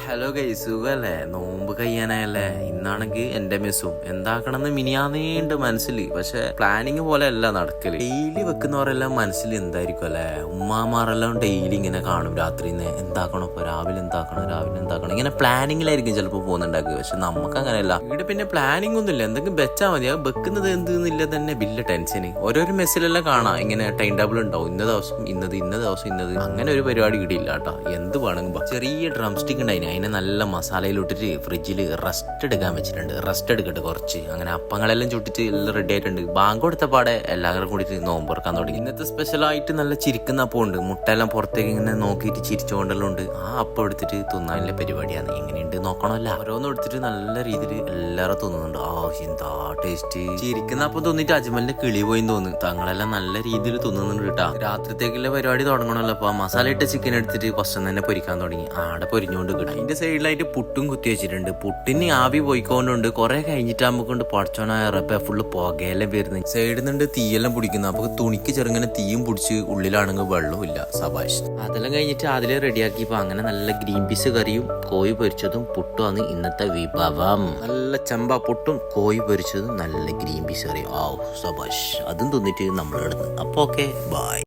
Hello guys, സുഖല്ലേ? നോമ്പ് കഴിയാനായല്ലേ? ഇന്നാണെങ്കിൽ എന്റെ മെസ്സും എന്താക്കണമെന്ന് മിനിയാന്നേണ്ട് മനസ്സിൽ, പക്ഷെ പ്ലാനിങ് പോലെ അല്ല നടക്കല്. ഡെയിലി വെക്കുന്നവരെല്ലാം മനസ്സിൽ എന്തായിരിക്കും അല്ലെ? ഉമ്മാമാരെല്ലാം ഡെയിലി ഇങ്ങനെ കാണും രാത്രിന്ന് എന്താക്കണം, ഇപ്പൊ രാവിലെ എന്താക്കണം ഇങ്ങനെ പ്ലാനിങ്ങിലായിരിക്കും ചിലപ്പോൾ പോകുന്നുണ്ടാക്കുക. പക്ഷെ നമുക്ക് അങ്ങനെയല്ല. ഇവിടെ പിന്നെ പ്ലാനിങ് ഒന്നുമില്ല, എന്തെങ്കിലും വെച്ചാൽ മതി. അത് വെക്കുന്നത് എന്തെന്നില്ല തന്നെ വലിയ ടെൻഷന്. ഓരോരോ മെസ്സിലെല്ലാം കാണാം ഇങ്ങനെ ടൈം ടേബിൾ ഉണ്ടാവും, ഇന്ന ദിവസം ഇന്നത് അങ്ങനെ ഒരു പരിപാടി ഇടില്ല കേട്ടോ. എന്ത് വേണമെങ്കിൽ ചെറിയ ഡ്രം സ്റ്റിക്ക് ഉണ്ടായിന്, അതിനെ നല്ല മസാലയിലിട്ടിട്ട് ഫ്രിഡ്ജിൽ റെസ്റ്റ് എടുക്കാൻ വെച്ചിട്ടുണ്ട്. റെസ്റ്റ് എടുക്കട്ടെ കുറച്ച്. അങ്ങനെ അപ്പങ്ങളെല്ലാം ചുട്ടിട്ട് എല്ലാം റെഡി ആയിട്ടുണ്ട്. ബാങ്ക് കൊടുത്ത പാടെ എല്ലാവരും കൂടിയിട്ട് നോമ്പുറക്കാൻ തുടങ്ങി. ഇന്നത്തെ സ്പെഷ്യലായിട്ട് നല്ല ചിരിക്കുന്ന അപ്പം ഉണ്ട്. മുട്ടയെല്ലാം പുറത്തേക്ക് ഇങ്ങനെ നോക്കിയിട്ട് ചിരിച്ചുകൊണ്ടെല്ലാം ഉണ്ട്. ആ അപ്പം എടുത്തിട്ട് തിന്നാനുള്ള പരിപാടിയാണ്. എങ്ങനെയുണ്ട് നോക്കണമല്ല. ഓരോന്നും എടുത്തിട്ട് നല്ല രീതിയിൽ എല്ലാവരും തിന്നുന്നുണ്ട്. എന്താ ടേസ്റ്റ്! ചിരിക്കുന്ന അപ്പം തോന്നിട്ട് അജ്മലിന്റെ കിളി പോയി തോന്നുന്നു. തങ്ങളെല്ലാം നല്ല രീതിയിൽ തിന്നുന്നുണ്ട് കേട്ടാ. രാത്രിത്തേക്കുള്ള പരിപാടി തുടങ്ങണമല്ലോ. അപ്പൊ മസാല ഇട്ട ചിക്കൻ എടുത്തിട്ട് ഫസ്റ്റ് തന്നെ പൊരിക്കാൻ തുടങ്ങി. ആടെ പൊരിഞ്ഞുകൊണ്ട് കിട്ടും. അതിന്റെ സൈഡിലായിട്ട് പുട്ടും കുത്തി വെച്ചിട്ടുണ്ട്. പുട്ടിന് ആവി പോയിക്കൊണ്ടുണ്ട്. കുറെ കഴിഞ്ഞിട്ടാകുമ്പോ കൊണ്ട് പടച്ചോനായ റബ്ബെ ഫുള്ള് പുകയെല്ലാം വരുന്നത്. സൈഡിൽ നിന്നുണ്ട് തീയെല്ലാം പിടിക്കുന്നു. അപ്പൊ തുണിക്ക് ചെറുങ്ങനെ തീയും പിടിച്ച് ഉള്ളിലാണെങ്കിൽ വെള്ളവും ഇല്ല. സബാഷ്. അതെല്ലാം കഴിഞ്ഞിട്ട് അതിലെ റെഡിയാക്കിയപ്പോ അങ്ങനെ നല്ല ഗ്രീൻ പീസ് കറിയും കോഴി പൊരിച്ചതും പുട്ടുമാണ് ഇന്നത്തെ വിഭവം. നല്ല ചമ്പ പുട്ടും കോഴി പൊരിച്ചതും നല്ല ഗ്രീൻ പീസ് കറിയും. സബാഷ്. അതും തിന്നിട്ട് നമ്മൾ കിടന്നു. അപ്പൊ ഓക്കെ, ബൈ.